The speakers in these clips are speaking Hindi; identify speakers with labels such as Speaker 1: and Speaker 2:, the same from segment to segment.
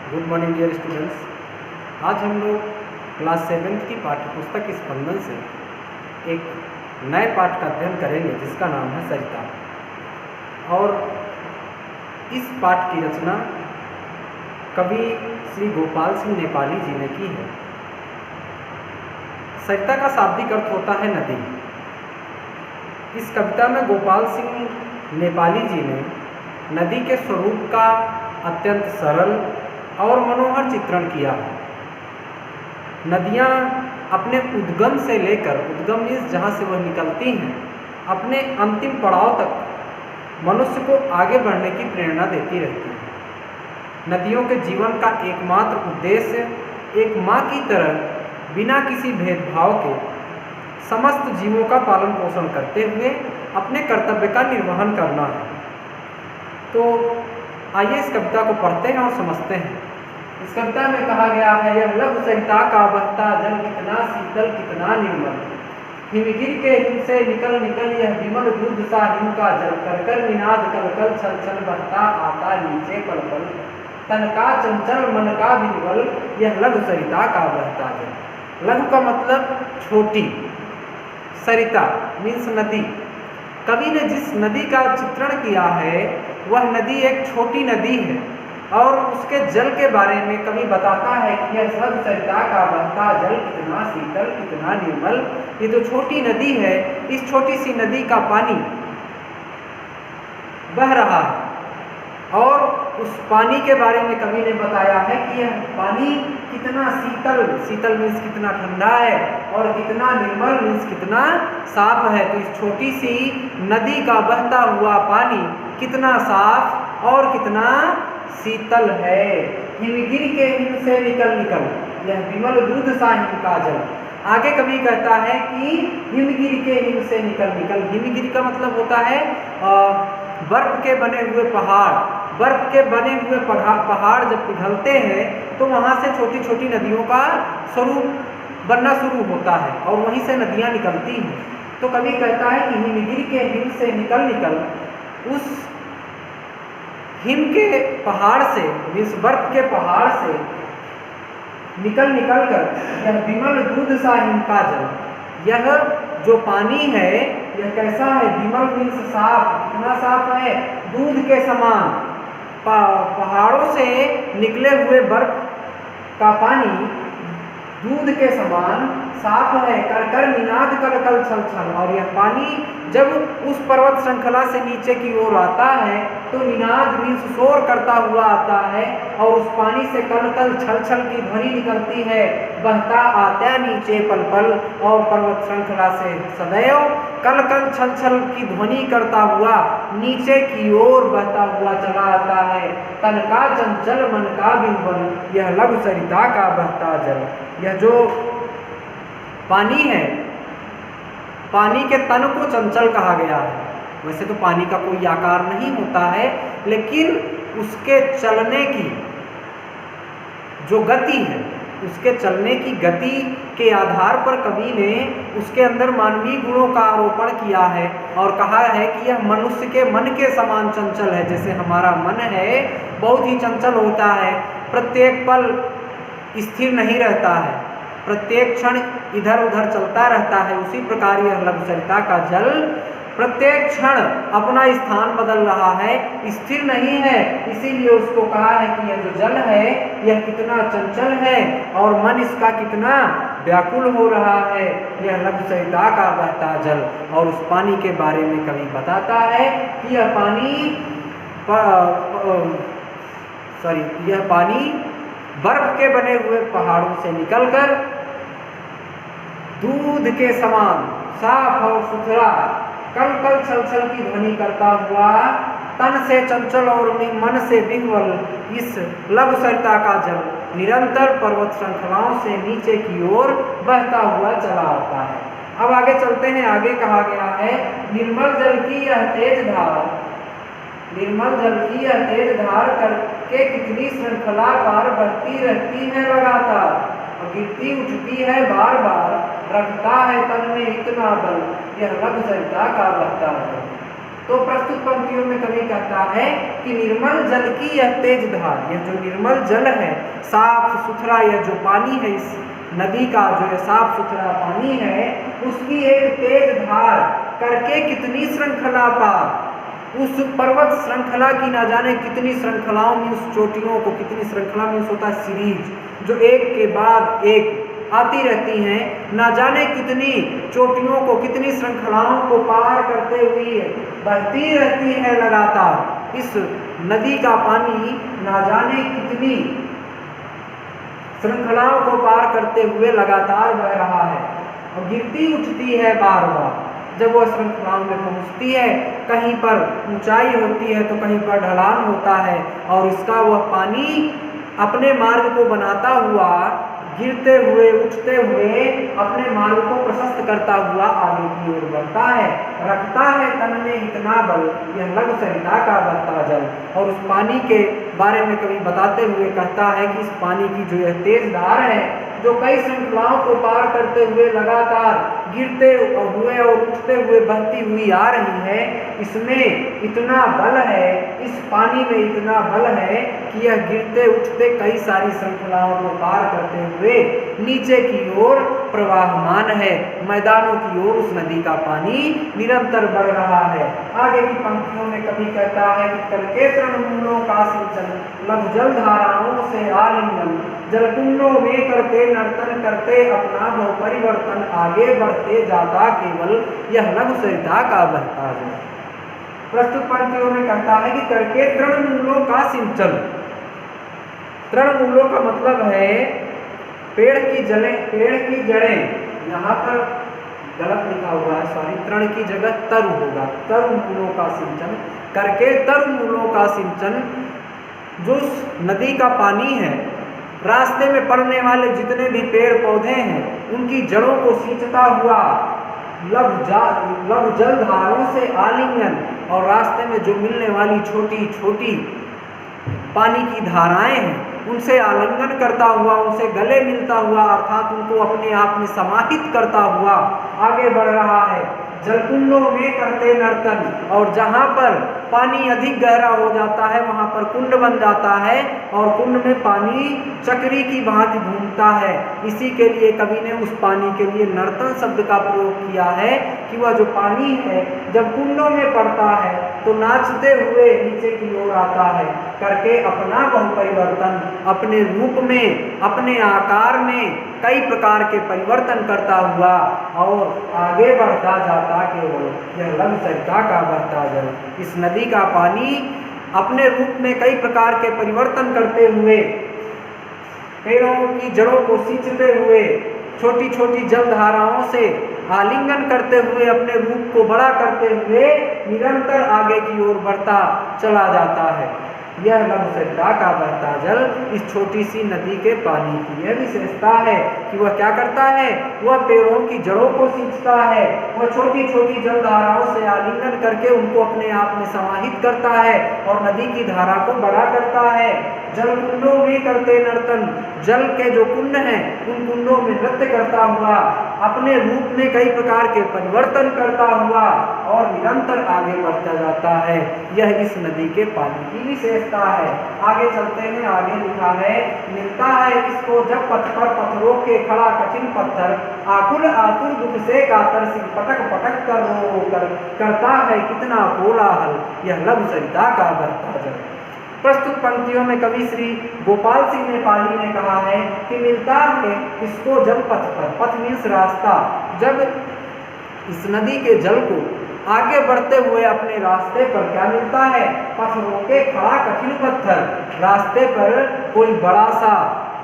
Speaker 1: Good morning dear students. आज हम लोग क्लास 7th की पाठ्यपुस्तक स्पंदन से एक नए पाठ का अध्ययन करेंगे जिसका नाम है सरिता। और इस पाठ की रचना कवि श्री गोपाल सिंह नेपाली जी ने की है। सरिता का शाब्दिक अर्थ होता है नदी। इस कविता में गोपाल सिंह नेपाली जी ने नदी के स्वरूप का अत्यंत सरल और मनोहर चित्रण किया है। नदियाँ अपने उद्गम से लेकर, उद्गम मीन्स जहाँ से वह निकलती हैं, अपने अंतिम पड़ाव तक मनुष्य को आगे बढ़ने की प्रेरणा देती रहती हैं। नदियों के जीवन का एकमात्र उद्देश्य एक माँ की तरह बिना किसी भेदभाव के समस्त जीवों का पालन पोषण करते हुए अपने कर्तव्य का निर्वहन करना है। तो आइए इस कविता को पढ़ते हैं और समझते हैं। इस कविता में कहा गया है, यह लघु सरिता का बहता जल कितना शीतल कितना निर्मल, हिमगिर के हिम से निकल निकल यह विमल दूध सा हिम का जल, कर कर निनाद कल कल छल छल बहता आता नीचे पल पल, तन का चंचल मन का विह्वल, यह लघु सरिता का बहता जल। लघु का मतलब छोटी, सरिता मीन्स नदी। कवि ने जिस नदी का चित्रण किया है वह नदी एक छोटी नदी है और उसके जल के बारे में कवि बताता है कि यह लघु सरिता का बहता जल कितना शीतल कितना निर्मल। ये जो छोटी नदी है, इस छोटी सी नदी का पानी बह रहा है और उस पानी के बारे में कवि ने बताया है कि यह पानी कितना शीतल, शीतल मीन्स कितना ठंडा है, और कितना निर्मल मीन्स कितना साफ है। तो इस छोटी सी नदी का बहता हुआ पानी कितना साफ और कितना शीतल है। हिमगिर के हिम से निकल निकल यह विमल दूध सा हिम का जल। आगे कवि कहता है कि हिमगिर के हिम से निकल निकल। हिमगिर का मतलब होता है बर्फ के बने हुए पहाड़। बर्फ के बने हुए पहाड़ जब पिघलते हैं तो वहाँ से छोटी छोटी नदियों का स्वरूप बनना शुरू होता है और वहीं से नदियाँ निकलती हैं। तो कवि कहता है कि हिमगिर के हिम से निकल निकल, उस हिम के पहाड़ से मीन्स बर्फ के पहाड़ से निकल निकल कर यह विमल दूध सा हिम का जल, यह जो पानी है यह कैसा है? विमल मीन्स साफ। कितना साफ है? दूध के समान। पहाड़ों से निकले हुए बर्फ का पानी दूध के समान साफ है। कर कर निनाद कल कल छल छल। और यह पानी जब उस पर्वत श्रृंखला से नीचे की ओर आता है तो निनाद मीन्स शोर करता हुआ आता है और उस पानी से कल कल छल छल की ध्वनि निकलती है। बहता आता नीचे पल पल, और पर्वत श्रृंखला से सदैव कल कल छल छल की ध्वनि करता हुआ नीचे की ओर बहता हुआ चला आता है। तन का चंचल मन का विह्वल, यह लघु सरिता का बहता जल। यह जो पानी है, पानी के तन को चंचल कहा गया है। वैसे तो पानी का कोई आकार नहीं होता है, लेकिन उसके चलने की जो गति है, उसके चलने की गति के आधार पर कवि ने उसके अंदर मानवीय गुणों का आरोपण किया है और कहा है कि यह मनुष्य के मन के समान चंचल है। जैसे हमारा मन है बहुत ही चंचल होता है, प्रत्येक पल स्थिर नहीं रहता है, प्रत्येक क्षण इधर उधर चलता रहता है। उसी प्रकार यह लघु सरिता का जल प्रत्येक क्षण अपना स्थान बदल रहा है, स्थिर नहीं है। इसीलिए उसको कहा है कि यह जो जल है यह कितना चंचल है और मन इसका कितना व्याकुल हो रहा है। यह लघु सरिता का बहता जल। और उस पानी के बारे में कवि बताता है कि यह पानी बर्फ के बने हुए पहाड़ों से निकलकर दूध के समान साफ और सुथरा कल कल छल छल की ध्वनि करता हुआ, तन से चंचल और मन से विह्वल इस लघु सरिता का जल निरंतर पर्वत श्रृंखलाओं से नीचे की ओर बहता हुआ चला आता है। अब आगे चलते हैं। आगे कहा गया है, निर्मल जल की यह तेज धार, निर्मल जल की यह तेज धार करके कितनी श्रृंखला पार बढ़ती रहती है लगातार, और गिरती उठती है बार बार, रखता है तन में इतना बल, यह लघु सरिता का बहता है। तो प्रस्तुत पंक्तियों में कवि कहता है कि निर्मल जल की यह तेज धार, यह जो निर्मल जल है, साफ सुथरा यह जो पानी है, इस नदी का जो है साफ सुथरा पानी है, उसकी एक तेज धार करके कितनी श्रृंखला पार, उस पर्वत श्रृंखला की ना जाने कितनी श्रृंखलाओं में, उस चोटियों को कितनी श्रृंखला में, होता है सीरीज जो एक के बाद एक आती रहती हैं, ना जाने कितनी चोटियों को कितनी श्रृंखलाओं को पार करते हुए बहती रहती है लगातार। इस नदी का पानी ना जाने कितनी श्रृंखलाओं को पार करते हुए लगातार बह रहा है और गिरती उठती है बार बार। जब वह श्रृंखलाओं में पहुंचती है, कहीं पर ऊंचाई होती है तो कहीं पर ढलान होता है, और इसका वह पानी अपने मार्ग को बनाता हुआ, गिरते हुए उठते हुए अपने मार्ग को प्रशस्त करता हुआ आगे की ओर बढ़ता है। रखता है तन में इतना बल, यह लघु सरिता का बहता जल। और उस पानी के बारे में कवि बताते हुए कहता है कि इस पानी की जो यह तेज धार है, जो कई श्रृंखलाओं को पार करते हुए लगातार गिरते हुए और उठते हुए बहती हुई आ रही है, इसमें इतना बल है, इस पानी में इतना बल है कि यह गिरते उठते कई सारी श्रृंखलाओं को पार करते हुए नीचे की ओर प्रवाहमान है। मैदानों की ओर उस नदी का पानी निरंतर बढ़ रहा है। आगे की पंक्तियों में कवि कहता है कि करके तृणमूलों का सिंचन, लघु जल धाराओं से आलिंगन, जलकुंडों में करते नर्तन, करते अपना वो परिवर्तन, आगे बढ़ते जाता केवल यह लघु सरिता का बहता जल। प्रस्तुत पंक्तियों में कहता है कि करके तृणमूलों का सिंचन। तृणमूलों का मतलब है पेड़ की जड़ें। यहाँ पर गलत लिखा हुआ है, सॉरी, तृण की जगह तरु होगा, तरु मूलों का सिंचन करके, तरु मूलों का सिंचन, जो नदी का पानी है, रास्ते में पड़ने वाले जितने भी पेड़ पौधे हैं उनकी जड़ों को सींचता हुआ, लघु जल धारों से आलिंगन, और रास्ते में जो मिलने वाली छोटी छोटी पानी की धाराएं हैं उनसे आलिंगन करता हुआ, उनसे गले मिलता हुआ, अर्थात उनको अपने आप में समाहित करता हुआ आगे बढ़ रहा है। जलकुंडों में करते नर्तन, और जहाँ पर पानी अधिक गहरा हो जाता है वहाँ पर कुंड बन जाता है और कुंड में पानी चक्री की भांति घूमता है। इसी के लिए कवि ने उस पानी के लिए नर्तन शब्द का प्रयोग किया है कि वह जो पानी है जब कुंडों में पड़ता है तो नाचते हुए नीचे की ओर आता है, करके अपना बहु परिवर्तन, अपने रूप में, अपने आकार में कई प्रकार के परिवर्तन करता हुआ और आगे बढ़ता जाता केवल यह लघु सरिता का बहता जल। इस नदी का पानी अपने रूप में कई प्रकार के परिवर्तन करते हुए, पेड़ों की जड़ों को सींचते हुए, छोटी छोटी जल धाराओं से आलिंगन करते हुए, अपने रूप को बड़ा करते हुए निरंतर आगे की ओर बढ़ता चला जाता है। यह लघु सरिता का बहता जल इस छोटी सी नदी के पानी की यह विशेषता है कि वह क्या करता है, वह पेड़ों की जड़ों को सींचता है, वह छोटी छोटी जल धाराओं से आलिंगन करके उनको अपने आप में समाहित करता है और नदी की धारा को बड़ा करता है। जल कुंडों में करते नर्तन, जल के जो कुंड हैं उन कुंडों में नृत्य करता हुआ, अपने रूप में कई प्रकार के परिवर्तन करता हुआ और निरंतर आगे बढ़ता जाता है। यह इस नदी के पानी की विशेषता है। आगे चलते हैं, आगे लिखा है, मिलता है इसको जब पथ पर पत्थरों के खड़ा कठिन पत्थर, आकुल आतुर दुख से कातर सिर पटक पटक कर रो कर, करता है कितना कोलाहल यह लघु सरिता का बहता जल। प्रस्तुत पंक्तियों में कवि श्री गोपाल सिंह नेपाली ने कहा है कि मिलता है इसको जब पथ पर, पथ मीन्स रास्ता, जब इस नदी के जल को आगे बढ़ते हुए अपने रास्ते पर क्या मिलता है, पत्थरों के खड़ा कठिन पत्थर, रास्ते पर कोई बड़ा सा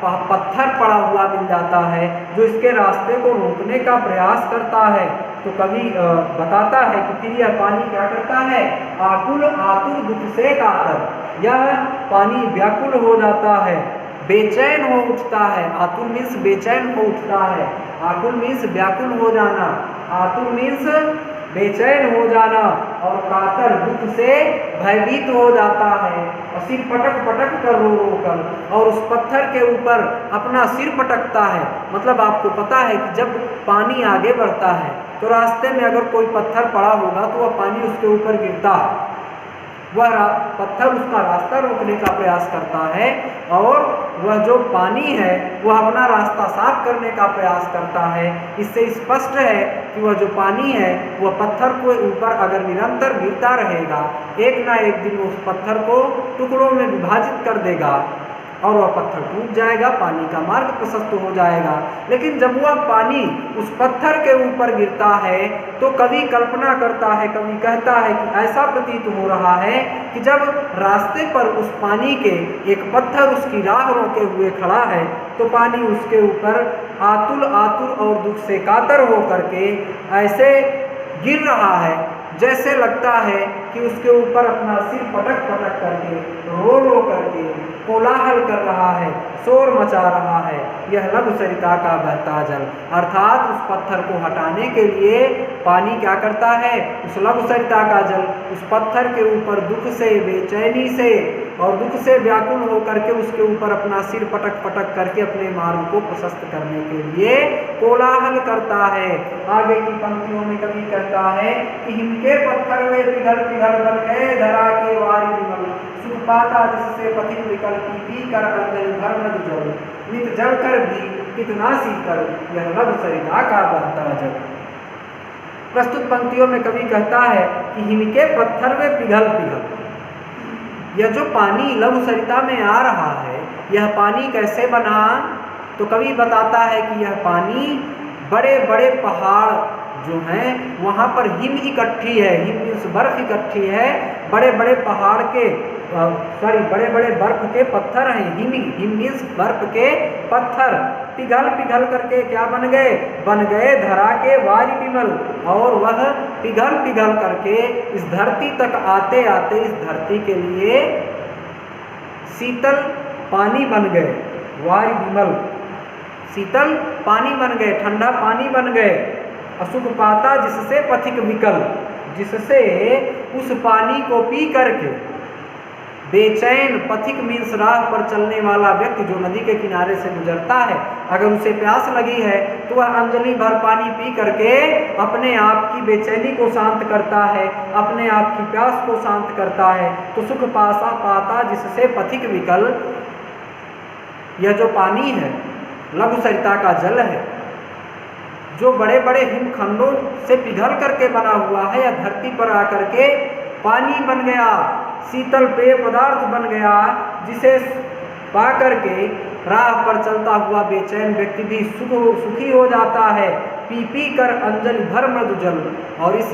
Speaker 1: पत्थर पड़ा हुआ मिल जाता है जो इसके रास्ते को रोकने का प्रयास करता है, तो कवि बताता है कि फिर यह पानी क्या करता है, आकुल आतुर दुख से कातर, यह पानी व्याकुल हो जाता है, बेचैन हो उठता है। आतुर मीन्स बेचैन हो उठता है, आकुल मीन्स व्याकुल हो जाना, आतुर मीन्स बेचैन हो जाना, और कातर दुख से भयभीत हो जाता है। और सिर पटक पटक कर रो रो कर और उस पत्थर के ऊपर अपना सिर पटकता है। मतलब आपको पता है कि जब पानी आगे बढ़ता है तो रास्ते में अगर कोई पत्थर पड़ा होगा तो वह पानी उसके ऊपर गिरता है, वह पत्थर उसका रास्ता रोकने का प्रयास करता है और वह जो पानी है वह अपना रास्ता साफ करने का प्रयास करता है। इससे स्पष्ट है कि वह जो पानी है वह पत्थर के ऊपर अगर निरंतर गिरता रहेगा, एक ना एक दिन उस पत्थर को टुकड़ों में विभाजित कर देगा और वह पत्थर टूट जाएगा, पानी का मार्ग प्रशस्त हो जाएगा। लेकिन जब वह पानी उस पत्थर के ऊपर गिरता है तो कवि कल्पना करता है, कवि कहता है कि ऐसा प्रतीत हो रहा है कि जब रास्ते पर उस पानी के एक पत्थर उसकी राह रोके हुए खड़ा है तो पानी उसके ऊपर आतुल आतुर और दुख से कातर हो करके ऐसे गिर रहा है जैसे लगता है कि उसके ऊपर अपना सिर पटक पटक करके रो रो करके कोलाहल कर रहा है, शोर मचा रहा है। यह लघु सरिता का बहता जल, अर्थात उस पत्थर को हटाने के लिए पानी क्या करता है, उस लघु सरिता का जल उस पत्थर के ऊपर दुख से, बेचैनी से और दुख से व्याकुल होकर के उसके ऊपर अपना सिर पटक पटक करके अपने मार्ग को प्रशस्त करने के लिए कोलाहल करता है। आगे की पंक्तियों में कवि कहता है कि हिमके पत्थर में पिघल पिघल बन गए धरा के वारी विमल, सुख पाता जिससे पथिक विकल पी कर अंजलि भर नद जल, नित जल कर भी कितना शीतल यह लघु सरिता का बहता जल। प्रस्तुत पंक्तियों में कवि कहता है कि हिमके पत्थर में पिघल पिघल, यह जो पानी लघु सरिता में आ रहा है यह पानी कैसे बना, तो कवि बताता है कि यह पानी बड़े बड़े पहाड़ जो हैं वहाँ पर हिम इकट्ठी है, हिम मीन्स बर्फ इकट्ठी है, बड़े बड़े पहाड़ के बड़े बड़े बर्फ के पत्थर हैं, हिम मीन्स बर्फ के पत्थर पिघल पिघल करके क्या बन गए धरा के वारी विमल, और वह पिघल पिघल करके इस धरती तक आते आते इस धरती के लिए शीतल पानी बन गए, वारी विमल शीतल पानी बन गए, ठंडा पानी बन गए। असुख पाता जिससे पथिक विकल, जिससे उस पानी को पी करके बेचैन, पथिक मीन्स राह पर चलने वाला व्यक्ति जो नदी के किनारे से गुजरता है, अगर उसे प्यास लगी है तो वह अंजलि भर पानी पी करके अपने आप की बेचैनी को शांत करता है, अपने आप की प्यास को शांत करता है। तो सुख पाता जिससे पथिक विकल, यह जो पानी है लघु सरिता का जल है जो बड़े बड़े हिमखंडों से पिघल करके बना हुआ है, या धरती पर आकर के पानी बन गया, शीतल पेय पदार्थ बन गया, जिसे पा करके राह पर चलता हुआ बेचैन व्यक्ति भी सुखी हो जाता है। पी पी कर अंजलि भर मृदु जल, और इस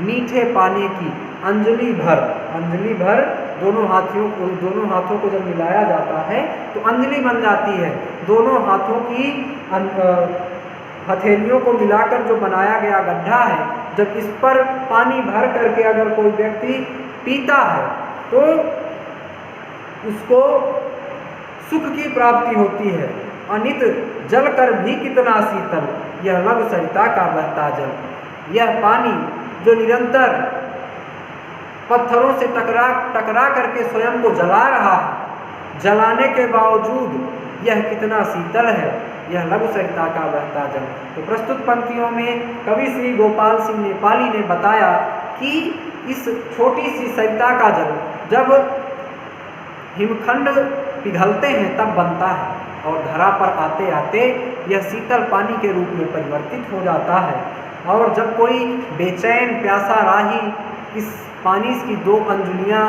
Speaker 1: मीठे पानी की अंजलि भर दोनों हाथों को जब मिलाया जाता है तो अंजलि बन जाती है। दोनों हाथों की हथेलियों को मिलाकर जो बनाया गया गड्ढा है, जब इस पर पानी भर करके अगर कोई व्यक्ति पीता है तो उसको सुख की प्राप्ति होती है। अनित जल कर भी कितना शीतल यह लघु सरिता का बहता जल, यह पानी जो निरंतर पत्थरों से टकरा करके स्वयं को जला रहा है, जलाने के बावजूद यह कितना शीतल है, यह लघु सरिता का बहता जल। तो प्रस्तुत पंक्तियों में कवि श्री गोपाल सिंह नेपाली ने बताया कि इस छोटी सी सरिता का जल जब हिमखंड पिघलते हैं तब बनता है, और धरा पर आते आते यह शीतल पानी के रूप में परिवर्तित हो जाता है। और जब कोई बेचैन प्यासा राही इस पानी की 2 अंजुलियां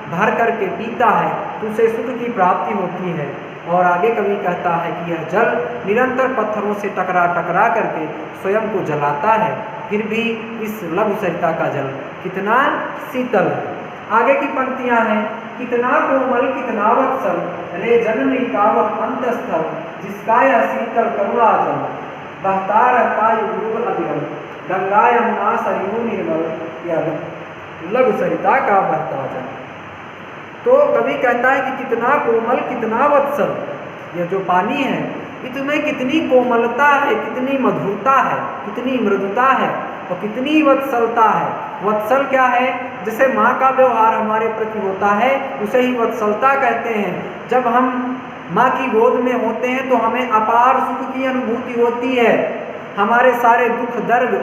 Speaker 1: भर करके पीता है तो उसे सुख की प्राप्ति होती है। और आगे कवि कहता है कि यह जल निरंतर पत्थरों से टकरा करके स्वयं को जलाता है, फिर भी इस लघु सरिता का जल कितना शीतल है। आगे की पंक्तियां हैं, कितना कोमल कितना वत्सल रे जननी का वह अंतस्थल, जिसका यह शीतल करुणा जल बहता रहता युग अविरल, गंगा यमुना सरयू निर्मल यह लघु सरिता का बहता जल। तो कवि कहता है कि कितना कोमल कितना वत्सल, यह जो पानी है इसमें कितनी कोमलता है, कितनी मधुरता है, कितनी मृदुता है और कितनी वत्सलता है। वत्सल क्या है, जैसे माँ का व्यवहार हमारे प्रति होता है उसे ही वत्सलता कहते हैं। जब हम माँ की गोद में होते हैं तो हमें अपार सुख की अनुभूति होती है, हमारे सारे दुख दर्द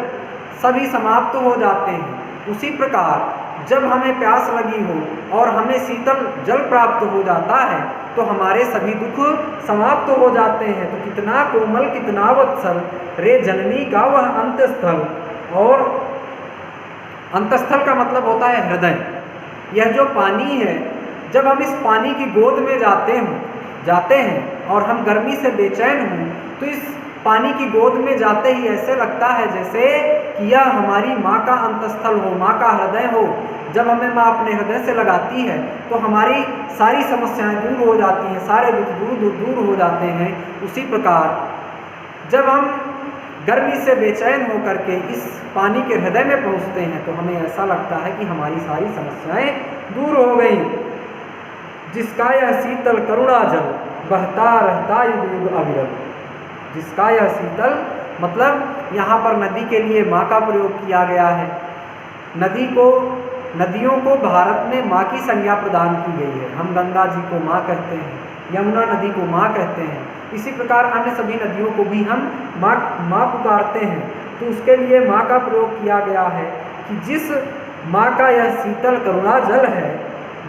Speaker 1: सभी समाप्त हो जाते हैं। उसी प्रकार जब हमें प्यास लगी हो और हमें शीतल जल प्राप्त हो जाता है तो हमारे सभी दुख समाप्त हो जाते हैं। तो कितना कोमल कितना वत्सल रे जननी का वह अंतस्थल। और अंतस्थल का मतलब होता है हृदय। यह जो पानी है, जब हम इस पानी की गोद में जाते हैं और हम गर्मी से बेचैन हों तो इस पानी की गोद में जाते ही ऐसे लगता है जैसे कि यह हमारी माँ का अंतस्थल हो, माँ का हृदय हो। जब हमें माँ अपने हृदय से लगाती है तो हमारी सारी समस्याएं दूर हो जाती हैं, सारे दुख दूर हो जाते हैं। उसी प्रकार जब हम गर्मी से बेचैन होकर के इस पानी के हृदय में पहुँचते हैं तो हमें ऐसा लगता है कि हमारी सारी समस्याएं दूर हो गई। जिसका यह शीतल करुणा जल बहता रहता युग युग अविरल। जिसका यह शीतल मतलब यहाँ पर नदी के लिए माँ का प्रयोग किया गया है। नदियों को भारत में माँ की संज्ञा प्रदान की गई है। हम गंगा जी को माँ कहते हैं, यमुना नदी को माँ कहते हैं। इसी प्रकार अन्य सभी नदियों को भी हम माँ पुकारते हैं। तो उसके लिए माँ का प्रयोग किया गया है कि जिस माँ का यह शीतल करुणा जल है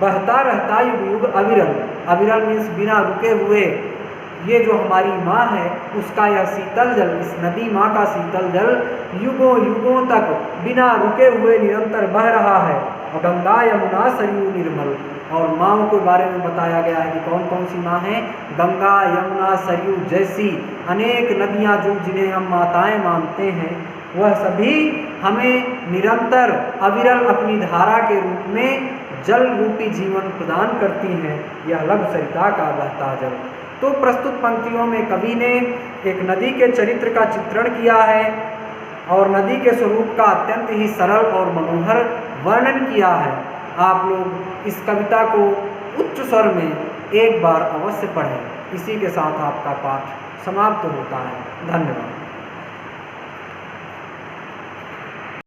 Speaker 1: बहता रहता युग युग अविरल। अविरल मीन्स बिना रुके हुए। ये जो हमारी माँ है उसका यह शीतल जल, इस नदी माँ का शीतल जल युगों युगों तक बिना रुके हुए निरंतर बह रहा है। और गंगा यमुना सरयू निर्मल। और माँओं के बारे में बताया गया है कि कौन कौन सी माँ हैं। गंगा यमुना सरयू जैसी अनेक नदियाँ जो जिन्हें हम माताएं मानते हैं वह सभी हमें निरंतर अविरल अपनी धारा के रूप में जल रूपी जीवन प्रदान करती हैं। यह लघु सरिता का बहता जल। तो प्रस्तुत पंक्तियों में कवि ने एक नदी के चरित्र का चित्रण किया है और नदी के स्वरूप का अत्यंत ही सरल और मनोहर वर्णन किया है। आप लोग इस कविता को उच्च स्वर में एक बार अवश्य पढ़ें। इसी के साथ आपका पाठ समाप्त होता है। धन्यवाद।